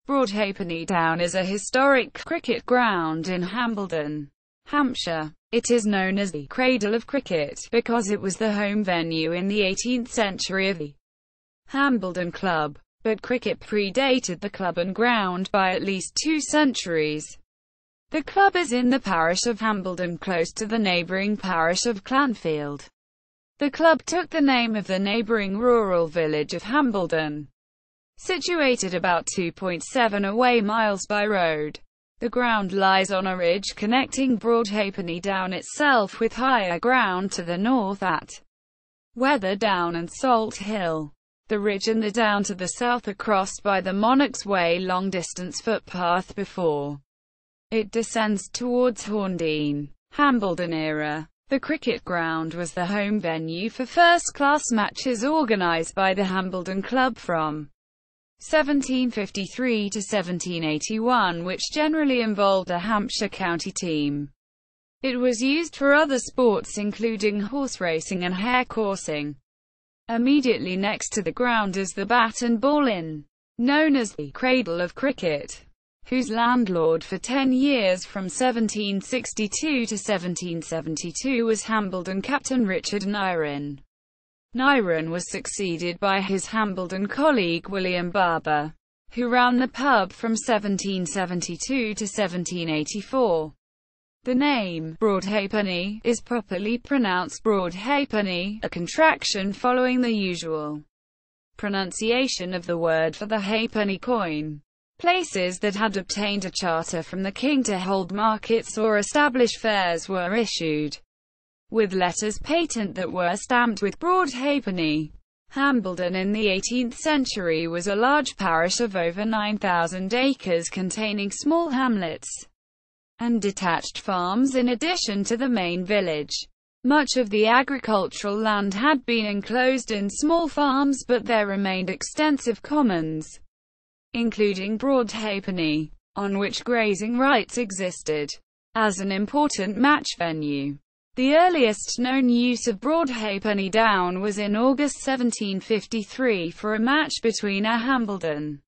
Broadhalfpenny Down is a historic cricket ground in Hambledon, Hampshire. It is known as the Cradle of Cricket because it was the home venue in the 18th century of the Hambledon Club, but cricket predated the club and ground by at least 2 centuries. The club is in the parish of Hambledon, close to the neighbouring parish of Clanfield. The club took the name of the neighbouring rural village of Hambledon, situated about 2.7 away miles by road. The ground lies on a ridge connecting Broadhalfpenny Down itself with higher ground to the north at Wether Down and Salt Hill. The ridge and the down to the south are crossed by the Monarch's Way long-distance footpath before it descends towards Horndean. Hambledon era. The cricket ground was the home venue for first-class matches organised by the Hambledon Club from 1753 to 1781, which generally involved a Hampshire county team. It was used for other sports including horse racing and hare coursing. Immediately next to the ground is the Bat and Ball Inn, known as the Cradle of Cricket, whose landlord for 10 years from 1762 to 1772 was Hambledon captain Richard Neighbouring. Neighbouring was succeeded by his Hambledon colleague William Barber, who ran the pub from 1772 to 1784. The name, Broadhalfpenny, is properly pronounced Broadhalfpenny, a contraction following the usual pronunciation of the word for the halfpenny coin. Places that had obtained a charter from the king to hold markets or establish fairs were issued with letters patent that were stamped with Broadhalfpenny. Hambledon in the 18th century was a large parish of over 9,000 acres containing small hamlets and detached farms in addition to the main village. Much of the agricultural land had been enclosed in small farms, but there remained extensive commons, including Broadhalfpenny, on which grazing rights existed. As an important match venue, the earliest known use of Broadhalfpenny Down was in August 1753 for a match between a Hambledon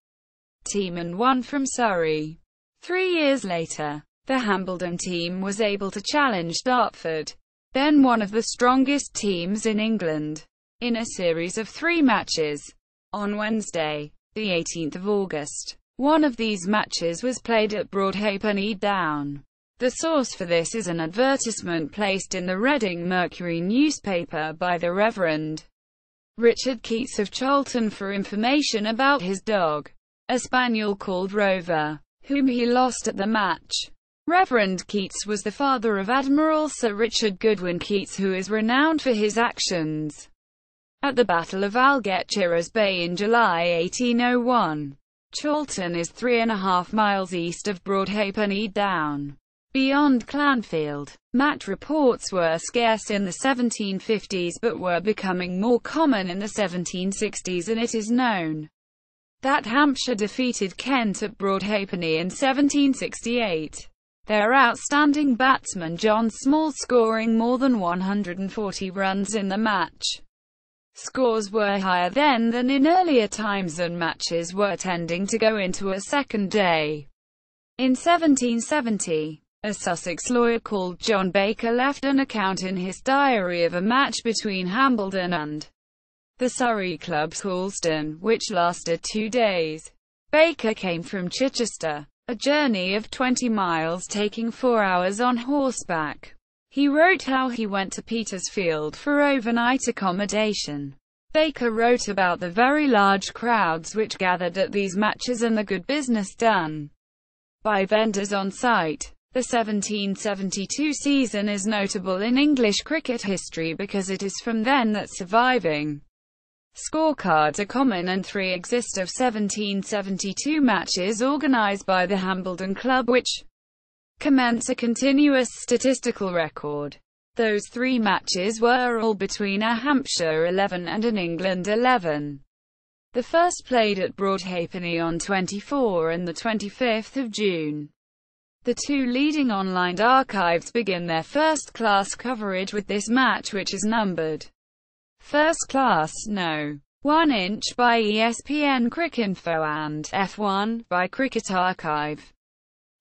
team and one from Surrey. 3 years later, the Hambledon team was able to challenge Dartford, then one of the strongest teams in England, in a series of 3 matches. On Wednesday, the 18th of August, one of these matches was played at Broadhalfpenny Down. The source for this is an advertisement placed in the Reading Mercury newspaper by the Reverend Richard Keats of Charlton for information about his dog, a spaniel called Rover, whom he lost at the match. Reverend Keats was the father of Admiral Sir Richard Goodwin Keats, who is renowned for his actions at the Battle of Algeciras Bay in July 1801. Charlton is 3.5 miles east of Broadhalfpenny Down. Beyond Clanfield, match reports were scarce in the 1750s but were becoming more common in the 1760s, and it is known that Hampshire defeated Kent at Broadhalfpenny in 1768. Their outstanding batsman John Small scoring more than 140 runs in the match. Scores were higher then than in earlier times, and matches were tending to go into a second day. In 1770, a Sussex lawyer called John Baker left an account in his diary of a match between Hambledon and the Surrey club's Horndean, which lasted 2 days. Baker came from Chichester, a journey of 20 miles taking 4 hours on horseback. He wrote how he went to Petersfield for overnight accommodation. Baker wrote about the very large crowds which gathered at these matches and the good business done by vendors on site. The 1772 season is notable in English cricket history because it is from then that surviving scorecards are common, and 3 exist of 1772 matches organised by the Hambledon Club, which commence a continuous statistical record. Those 3 matches were all between a Hampshire 11 and an England 11. The first played at Broadhalfpenny on 24 and the 25th of June. The 2 leading online archives begin their first-class coverage with this match, which is numbered First Class No. 1" by ESPN Cricinfo and F1 by Cricket Archive.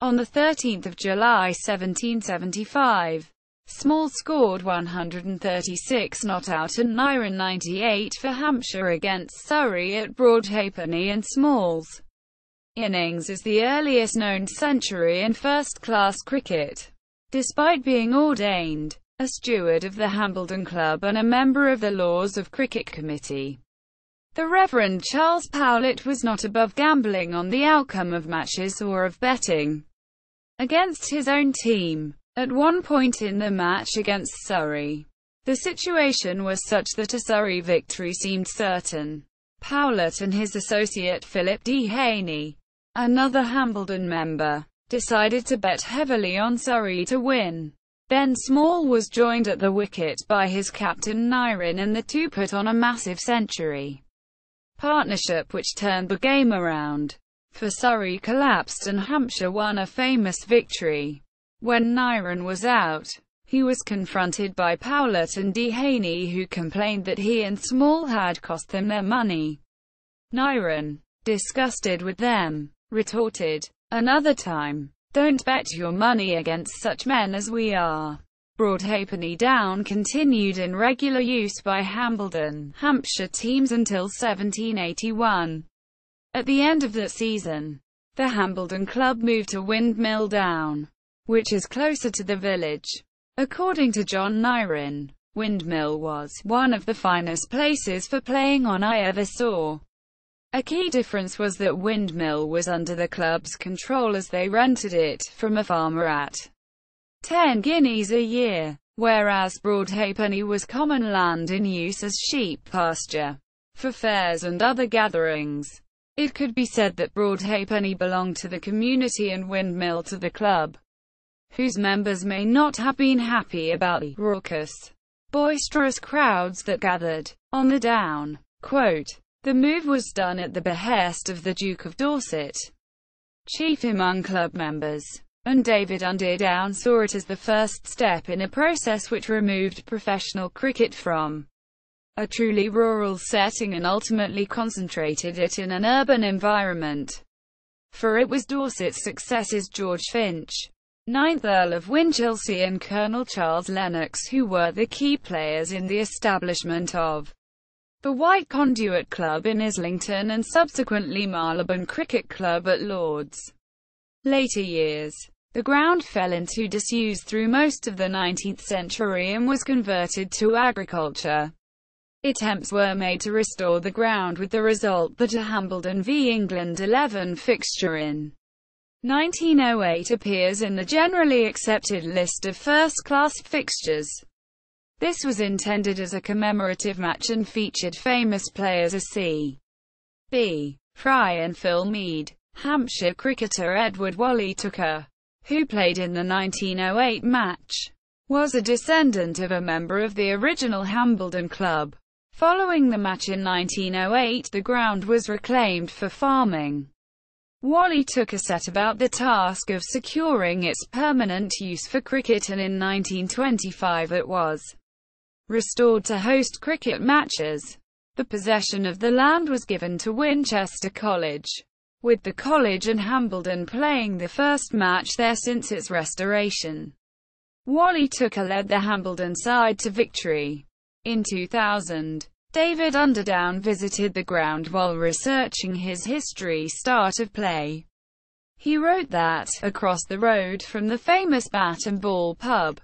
On 13 July 1775, Small scored 136 not out and Nyren 98 for Hampshire against Surrey at Broadhalfpenny, and Small's innings is the earliest known century in first-class cricket. Despite being ordained a steward of the Hambledon Club and a member of the Laws of Cricket Committee, the Reverend Charles Powlett was not above gambling on the outcome of matches or of betting against his own team. At one point in the match against Surrey, the situation was such that a Surrey victory seemed certain. Powlett and his associate Philip D. Haney, another Hambledon member, decided to bet heavily on Surrey to win. Then Small was joined at the wicket by his captain Nyren, and the two put on a massive century partnership which turned the game around. For Surrey collapsed and Hampshire won a famous victory. When Nyren was out, he was confronted by Powlett and D. Haney, who complained that he and Small had cost them their money. Nyren, disgusted with them, retorted, "Another time. Don't bet your money against such men as we are." Broadhalfpenny Down continued in regular use by Hambledon, Hampshire teams until 1781. At the end of that season, the Hambledon Club moved to Windmill Down, which is closer to the village. According to John Nyren, Windmill was one of the finest places for playing on I ever saw. A key difference was that Windmill was under the club's control, as they rented it from a farmer at 10 guineas a year, whereas Broadhalfpenny was common land in use as sheep pasture for fairs and other gatherings. It could be said that Broadhalfpenny belonged to the community and Windmill to the club, whose members may not have been happy about the raucous, boisterous crowds that gathered on the Down. Quote, "The move was done at the behest of the Duke of Dorset, chief among club members, and David Down saw it as the first step in a process which removed professional cricket from a truly rural setting and ultimately concentrated it in an urban environment. For it was Dorset's successors George Finch, 9th Earl of Winchelsea, and Colonel Charles Lennox who were the key players in the establishment of the White Conduit Club in Islington and subsequently Marylebone Cricket Club at Lord's." Later years, the ground fell into disuse through most of the 19th century and was converted to agriculture. Attempts were made to restore the ground, with the result that a Hambledon v England 11 fixture in 1908 appears in the generally accepted list of first-class fixtures. This was intended as a commemorative match and featured famous players as C. B. Fry and Phil Mead. Hampshire cricketer Edward Wally Tooker, who played in the 1908 match, was a descendant of a member of the original Hambledon Club. Following the match in 1908, the ground was reclaimed for farming. Wally Tooker set about the task of securing its permanent use for cricket, and in 1925 it was restored to host cricket matches. The possession of the land was given to Winchester College, with the college and Hambledon playing the first match there since its restoration. Wally Tooker led the Hambledon side to victory. In 2000, David Down visited the ground while researching his history start of play. He wrote that, across the road from the famous Bat and Ball pub,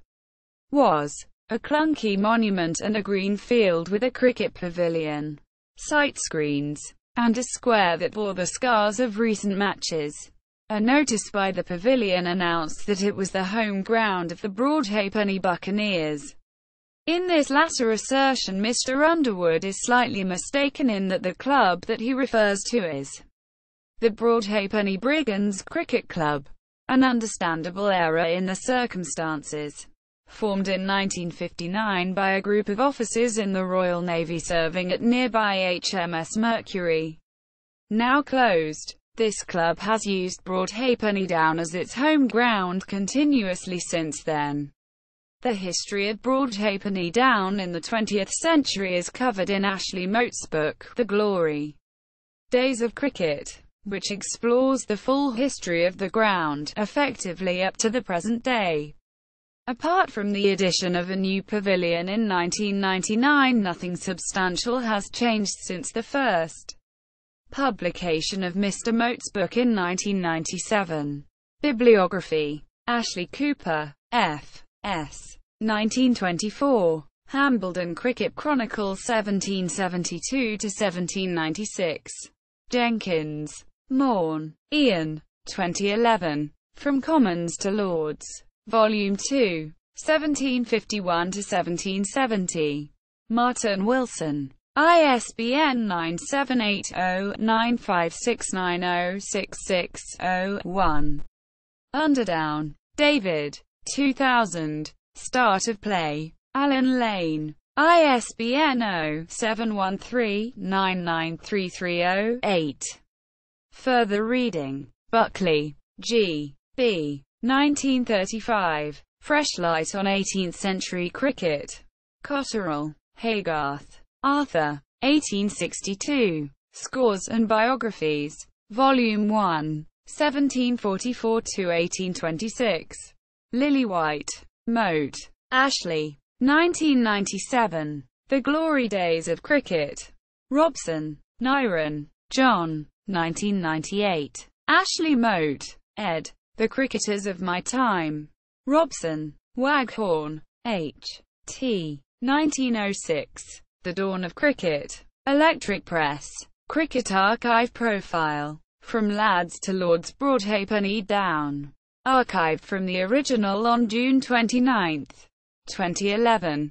was a clunky monument and a green field with a cricket pavilion, sight screens, and a square that bore the scars of recent matches. A notice by the pavilion announced that it was the home ground of the Broadhalfpenny Buccaneers. In this latter assertion, Mr. Underwood is slightly mistaken in that the club that he refers to is the Broadhalfpenny Brigands Cricket Club, an understandable error in the circumstances. Formed in 1959 by a group of officers in the Royal Navy serving at nearby HMS Mercury. Now closed, this club has used Broadhalfpenny Down as its home ground continuously since then. The history of Broadhalfpenny Down in the 20th century is covered in Ashley Mote's book, The Glory Days of Cricket, which explores the full history of the ground, effectively up to the present day. Apart from the addition of a new pavilion in 1999, nothing substantial has changed since the first publication of Mr. Mote's book in 1997. Bibliography: Ashley Cooper, F.S. 1924. Hambledon Cricket Chronicles 1772–1796. Jenkins. Morn, Ian. 2011. From Commons to Lords. Volume 2. 1751–1770. Martin Wilson. ISBN 978-0-95690-660-1. Underdown, David. 2000. Start of Play. Allen Lane. ISBN 0-713-99330-8. Further reading. Buckley, G. B. 1935. Fresh Light on 18th-Century Cricket. Cotterell, Haygarth, Arthur. 1862. Scores and Biographies. Volume 1. 1744–1826. Lillywhite. Mote. Ashley. 1997. The Glory Days of Cricket. Robson. Nyron. John. 1998. Ashley Mote. ed. The Cricketers of My Time. Robson. Waghorn. H. T. 1906. The Dawn of Cricket. Electric Press. Cricket Archive Profile. From Lads to Lords Broadhalfpenny Down. Archived from the original on June 29, 2011.